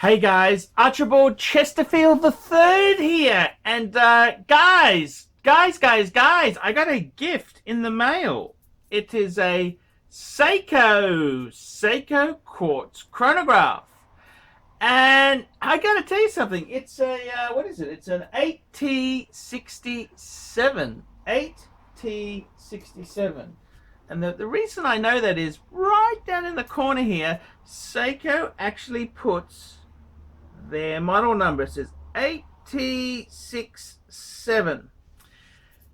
Hey guys, Archibald Chesterfield the Third here, and guys, I got a gift in the mail. It is a SEIKO quartz chronograph, and I gotta tell you something. It's a what is it? It's an 8T67, 8T67. And the reason I know that is right down in the corner here, SEIKO actually puts their model number. It says 8T67.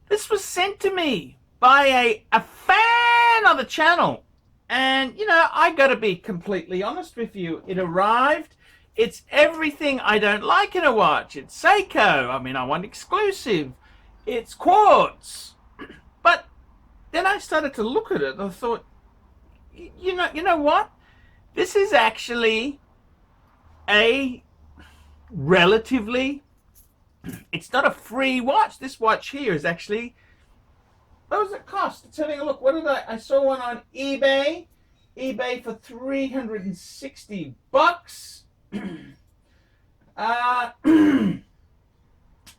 This was sent to me by a fan of the channel. And, you know, I got to be completely honest with you. It arrived. It's everything I don't like in a watch. It's SEIKO. I mean, I want exclusive. It's quartz. But then I started to look at it and I thought, you know what? This is actually a relatively, it's not a free watch. This watch here is actually, what does it cost? It's having a look. What did I saw one on eBay for $360.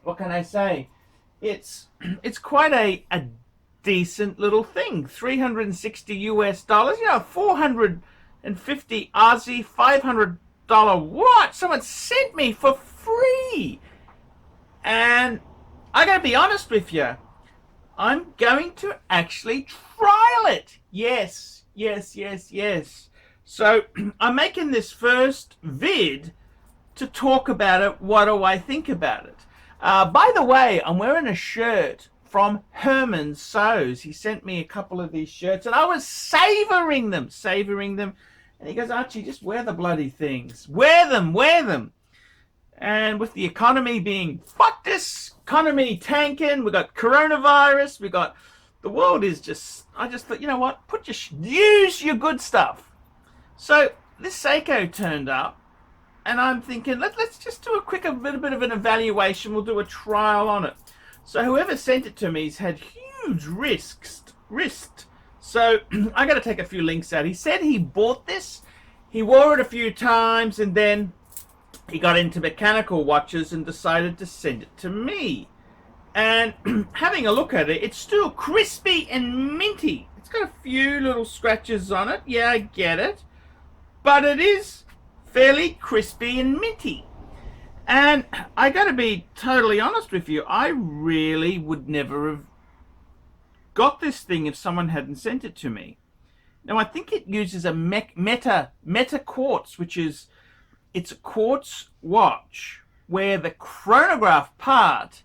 What can I say? It's quite a decent little thing. 360 US dollars, you know, 450 Aussie, $500 watch someone sent me for free. And I gotta be honest with you, I'm going to actually trial it. Yes. So I'm making this first vid to talk about it. What do I think about it? By the way, I'm wearing a shirt from Herman Sews. He sent me a couple of these shirts and I was savoring them. And he goes, Archie, just wear the bloody things. Wear them. And with the economy being, fuck this economy tanking, we got coronavirus, we got, the world is just, I just thought, you know what, use your good stuff. So this SEIKO turned up and I'm thinking, let's just do a little bit of an evaluation. We'll do a trial on it. So whoever sent it to me has had huge risks. So I got to take a few links out. He said he bought this, he wore it a few times, and then he got into mechanical watches and decided to send it to me. And having a look at it, it's still crispy and minty. It's got a few little scratches on it. Yeah, I get it. But it is fairly crispy and minty. And I got to be totally honest with you, I really would never have got this thing if someone hadn't sent it to me. Now I think it uses a meta quartz, which is, it's a quartz watch where the chronograph part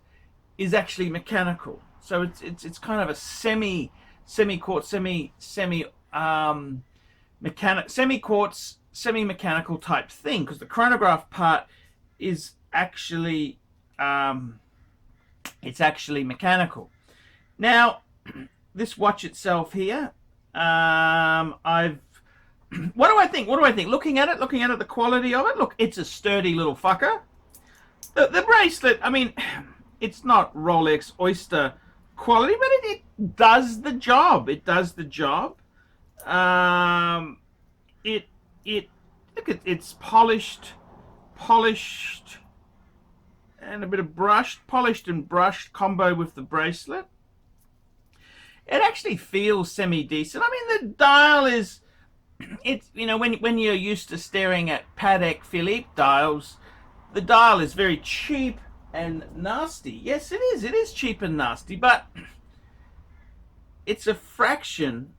is actually mechanical. So it's kind of a semi mechanical type thing, because the chronograph part is actually it's actually mechanical. Now this watch itself here, what do I think? Looking at it, the quality of it, look, it's a sturdy little fucker. The bracelet, I mean, it's not Rolex Oyster quality, but it does the job. Look, it's polished and a bit of polished and brushed combo with the bracelet. It actually feels semi-decent. I mean, the dial is, it's, you know, when you're used to staring at Patek Philippe dials, the dial is very cheap and nasty. Yes, it is cheap and nasty, but it's a fraction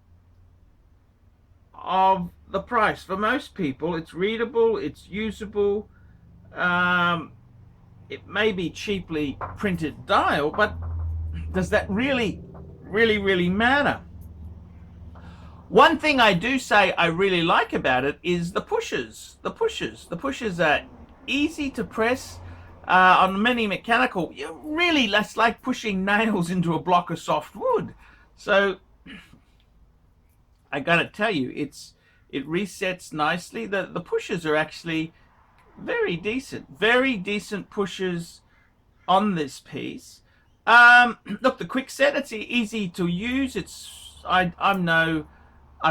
of the price. For most people, it's readable, it's usable. It may be cheaply printed dial, but does that really matter? One thing I do say I really like about it is the pushers. The pushers are easy to press. On many mechanical, really, that's like pushing nails into a block of soft wood. So I gotta tell you, it resets nicely. The pushers are actually very decent pushers on this piece. Look, the quick set, it's easy to use. I've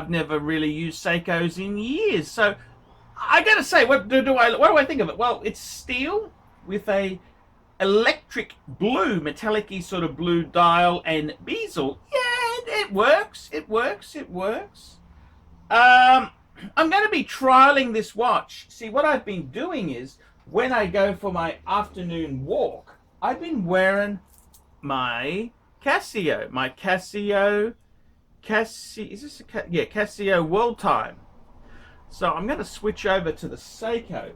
never really used SEIKOs in years, so I gotta say, what do I think of it? Well, it's steel with a electric blue, metallic-y sort of blue dial and bezel. Yeah, it works. It works. It works. I'm going to be trialing this watch. See, what I've been doing is when I go for my afternoon walk, I've been wearing my Casio, is this yeah, Casio World Time. So I'm going to switch over to the SEIKO.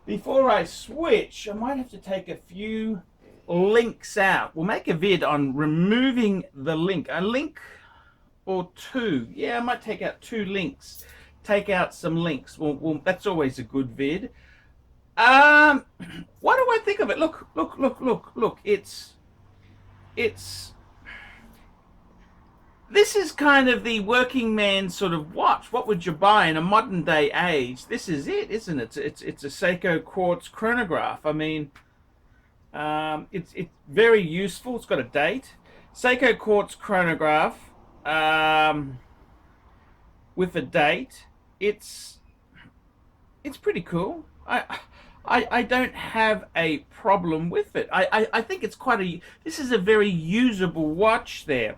Before I switch, I might have to take a few links out. We'll make a vid on removing the link. A link or two. Yeah, I might take out 2 links. Take out some links. Well, that's always a good vid. What do I think of it? Look. It's this is kind of the working man sort of watch. What would you buy in a modern day age? This is it, isn't it? It's a SEIKO quartz chronograph. I mean, it's very useful. It's got a date. SEIKO quartz chronograph with a date. It's pretty cool. I don't have a problem with it. I think it's this is a very usable watch there.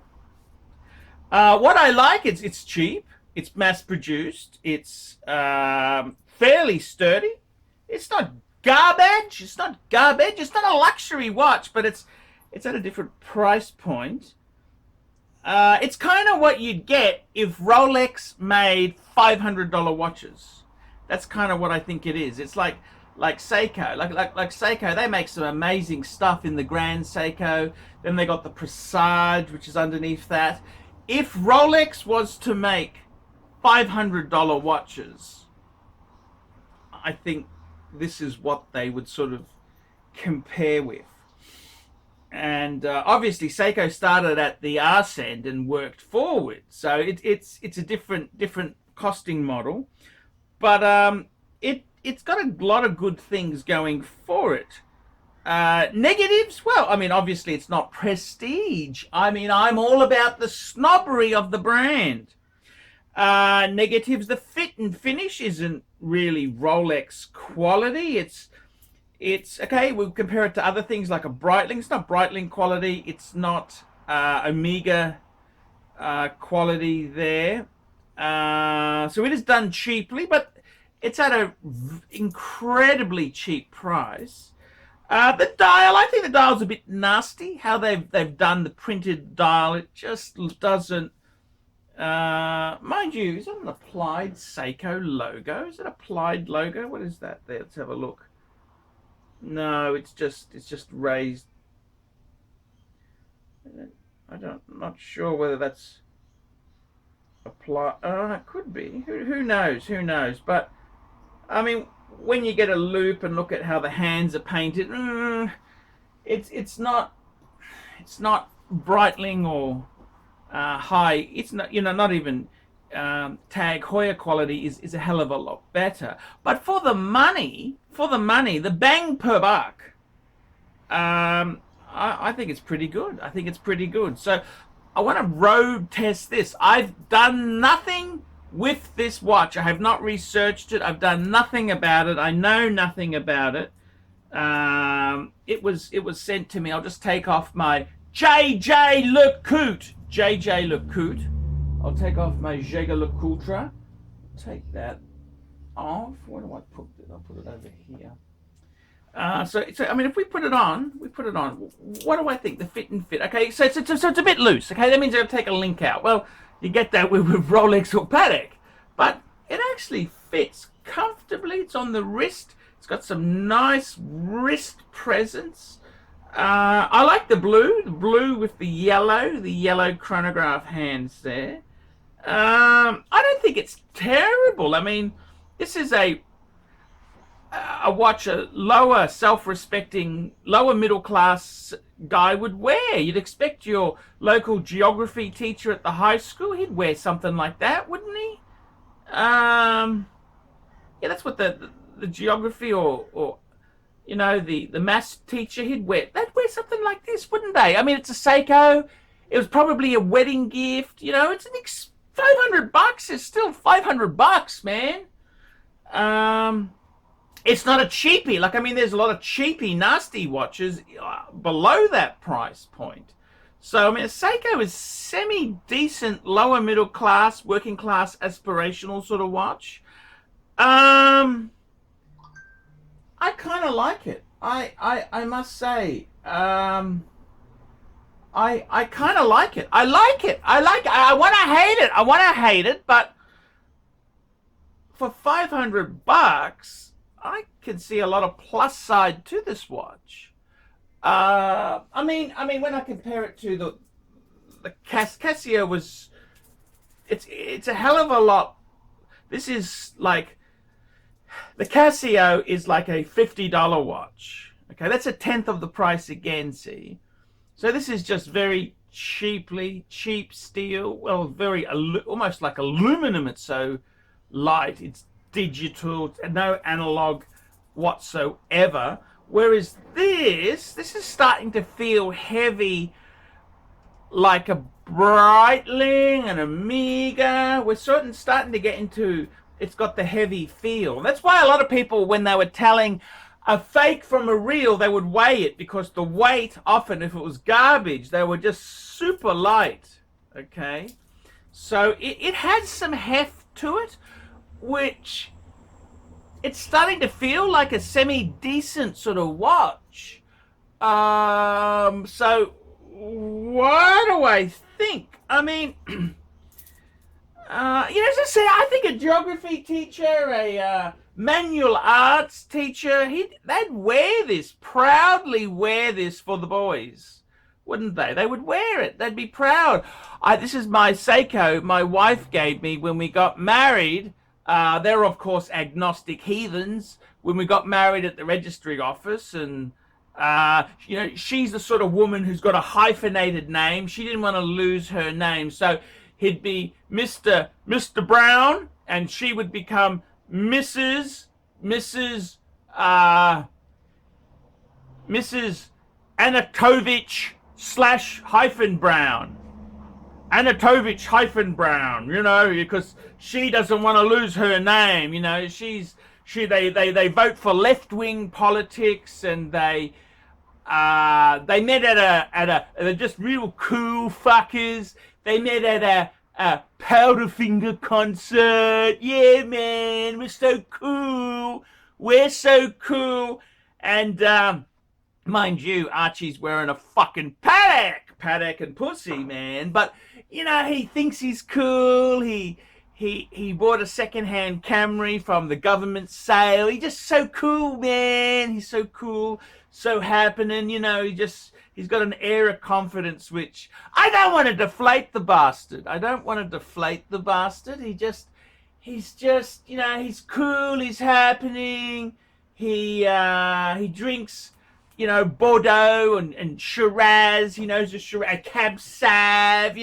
What I like is it's cheap, it's mass produced, it's fairly sturdy. It's not garbage. It's not a luxury watch, but it's at a different price point. It's kind of what you'd get if Rolex made $500 watches. That's kind of what I think it is. It's like SEIKO, like SEIKO. They make some amazing stuff in the Grand SEIKO. Then they got the Presage, which is underneath that. If Rolex was to make $500 watches, I think this is what they would sort of compare with. And obviously SEIKO started at the arse end and worked forward, so it's a different costing model, but it's got a lot of good things going for it. Negatives, well, I mean, obviously it's not prestige. I mean, I'm all about the snobbery of the brand. Negatives, the fit and finish isn't really Rolex quality. It's okay, we'll compare it to other things like a Breitling. It's not Breitling quality. It's not Omega quality there. So it is done cheaply, but it's at an incredibly cheap price. The dial, I think the dial's a bit nasty. How they've done the printed dial, it just doesn't. Mind you, is it an applied SEIKO logo? Is it applied logo? What is that there? Let's have a look. No, it's just raised. I'm not sure whether that's applied. Oh, it could be. Who knows? Who knows? But I mean, when you get a loop and look at how the hands are painted, it's not Breitling or high. It's not, not even Tag Heuer quality is a hell of a lot better. But for the money, the bang per buck, I think it's pretty good. I think it's pretty good. So I want to road test this. I've done nothing with this watch. I have not researched it. I've done nothing about it. I know nothing about it. It was sent to me. I'll just take off my JJ Le Coute. I'll take off my Jaeger LeCoultre. Take that off. Where do I put it? I'll put it over here. So I mean, if we put it on. What do I think? The fit and fit. Okay, so it's a bit loose. Okay, that means I'll take a link out. Well, you get that with Rolex or Patek, but it actually fits comfortably. It's on the wrist. It's got some nice wrist presence. I like the blue with the yellow chronograph hands there. I don't think it's terrible. I mean, this is a watch a lower self-respecting, lower middle class guy would wear. You'd expect your local geography teacher at the high school, he'd wear something like that, wouldn't he? Yeah, that's what the geography or the maths teacher, they'd wear something like this, wouldn't they? I mean, it's a SEIKO. It was probably a wedding gift. It's $500 is still $500, man. It's not a cheapie. Like, I mean, there's a lot of cheapie, nasty watches below that price point. So, I mean, a Seiko is semi-decent, lower middle class, working class, aspirational sort of watch. I kind of like it. I must say, I kind of like it. I like it. I like it. I want to hate it. I want to hate it, but for $500, I can see a lot of plus side to this watch. I mean, when I compare it to the Casio was, it's a hell of a lot. This is like, the Casio is like a $50 watch. Okay, that's a tenth of the price again. See, so this is just very cheap steel. Well, very almost like aluminum. It's so light. It's digital, no analog whatsoever. Whereas this is starting to feel heavy, like a Breitling and Omega. We're starting to get into, it's got the heavy feel. That's why a lot of people, when they were telling a fake from a real, they would weigh it, because the weight, often if it was garbage, they were just super light. Okay, so it had some heft to it, which it's starting to feel like a semi-decent sort of watch. So what do I think? I mean, as I said, I think a geography teacher, a manual arts teacher, they'd wear this, proudly wear this for the boys, wouldn't they? They would wear it. They'd be proud. This is my Seiko my wife gave me when we got married. They're, of course, agnostic heathens. When we got married at the registry office, and she's the sort of woman who's got a hyphenated name. She didn't want to lose her name, so he'd be Mr. Brown, and she would become Mrs. Anatovich / Brown. Anatovich - Brown, because she doesn't want to lose her name. They vote for left-wing politics, and they met they're just real cool fuckers. They met at a Powderfinger concert. Yeah, man, we're so cool. We're so cool. And mind you, Archie's wearing a fucking paddock and pussy, man. But he thinks he's cool. He bought a second-hand Camry from the government sale. He's just so cool, man. He's so cool, so happening. He's got an air of confidence, which I don't want to deflate the bastard. He's just, he's cool. He's happening. He drinks, Bordeaux and Shiraz. He knows a Shiraz, Cab Sav.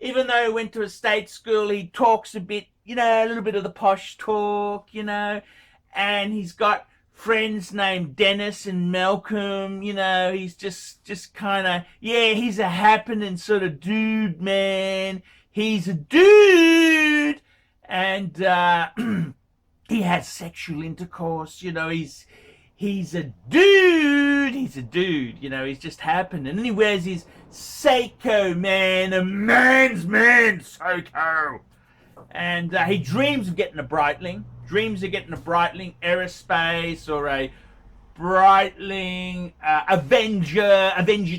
Even though he went to a state school, he talks a bit, a little bit of the posh talk, and he's got friends named Dennis and Malcolm. He's just kind of, he's a happening sort of dude, man. He's a dude, and he has sexual intercourse. He's a dude. He's just happening, and he wears his SEIKO, man, a man's man, SEIKO. And he dreams of getting a Breitling. Aerospace, or a Breitling Avenger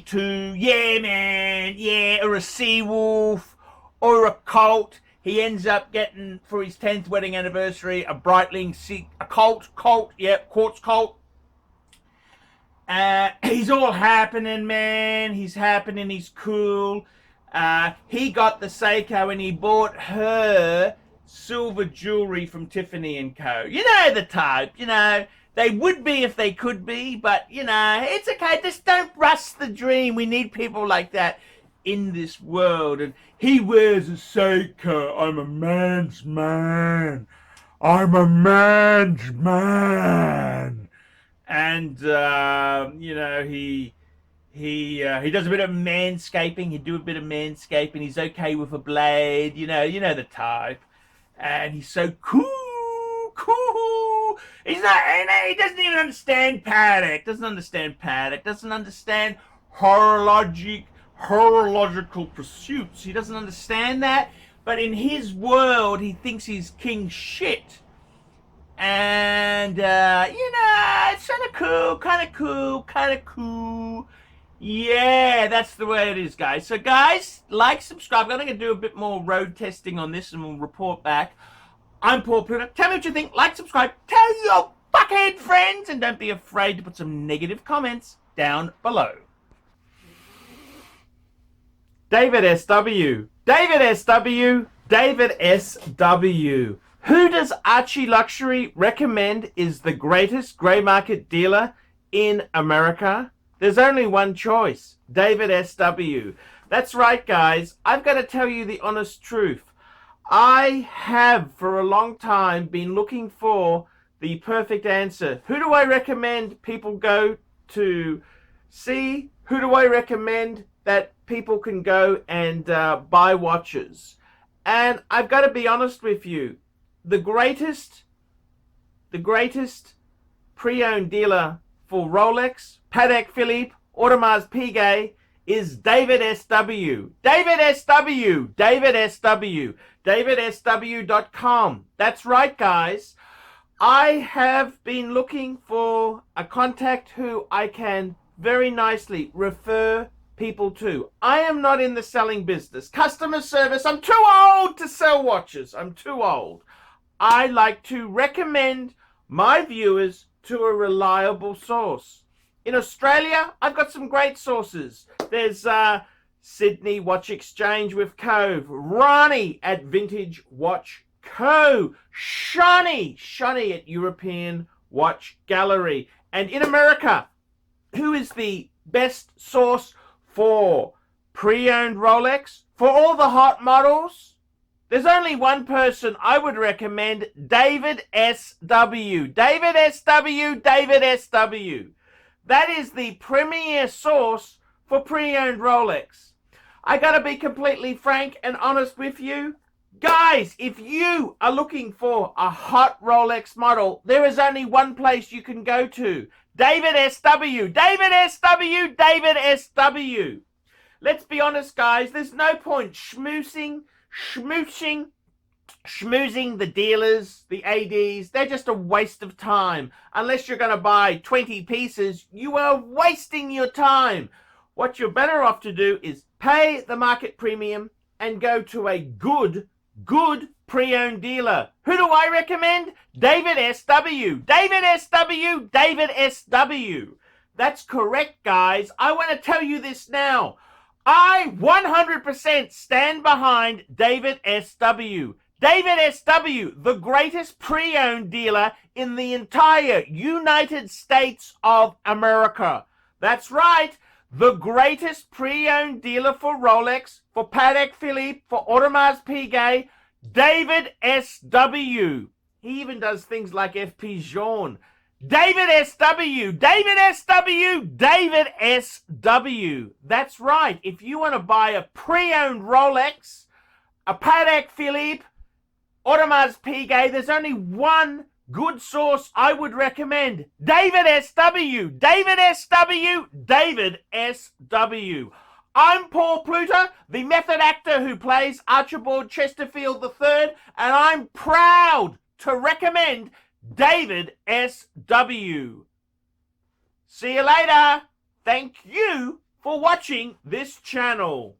2. Yeah, man. Yeah, or a Seawolf, or a Colt. He ends up getting, for his 10th wedding anniversary, a Breitling, a Colt, Quartz Colt. He's all happening, man. He's happening. He's cool. He got the Seiko, and he bought her silver jewelry from Tiffany & Co. The type. They would be if they could be, but it's okay. Just don't rust the dream. We need people like that in this world. And he wears a Seiko. I'm a man's man. And he does a bit of manscaping. He'd do a bit of manscaping. He's okay with a blade. The type. And he's so cool. cool. He doesn't even understand Paddock. Doesn't understand horological pursuits. He doesn't understand that. But in his world, he thinks he's king shit. And, it's kind of cool. Yeah, that's the way it is, guys. So, guys, like, subscribe. I'm going to do a bit more road testing on this and we'll report back. I'm Paul Pluta. Tell me what you think. Like, subscribe. Tell your fuckhead friends. And don't be afraid to put some negative comments down below. David SW. Who does ArchieLuxury recommend is the greatest grey market dealer in America? There's only one choice, David SW. That's right, guys. I've got to tell you the honest truth. I have, for a long time, been looking for the perfect answer. Who do I recommend people go to see? Who do I recommend that people can go and buy watches? And I've got to be honest with you. The greatest pre-owned dealer for Rolex, Patek Philippe, Audemars Piguet is David SW. DavidSW.com. That's right, guys. I have been looking for a contact who I can very nicely refer people to. I am not in the selling business. Customer service, I'm too old to sell watches. I'm too old. I like to recommend my viewers to a reliable source. In Australia, I've got some great sources. There's Sydney Watch Exchange with Cove, Ronnie at Vintage Watch Co, Shani at European Watch Gallery. And in America, who is the best source for pre-owned Rolex? For all the hot models? There's only one person I would recommend, David SW. David SW. That is the premier source for pre-owned Rolex. I gotta be completely frank and honest with you. Guys, if you are looking for a hot Rolex model, there is only one place you can go to. David SW. Let's be honest, guys. There's no point schmoozing the dealers, the ADs. They're just a waste of time. Unless you're going to buy 20 pieces, you are wasting your time. What you're better off to do is pay the market premium and go to a good pre-owned dealer. Who do I recommend? David SW. That's correct, guys. I want to tell you this now. I 100% stand behind David SW. David SW, the greatest pre-owned dealer in the entire United States of America. That's right, the greatest pre-owned dealer for Rolex, for Patek Philippe, for Audemars Piguet, David SW. He even does things like FP Journe. David SW. That's right. If you want to buy a pre-owned Rolex, a Patek Philippe, Audemars Piguet, there's only one good source I would recommend. David SW. I'm Paul Pluta, the method actor who plays Archibald Chesterfield III, and I'm proud to recommend David SW. See you later. Thank you for watching this channel.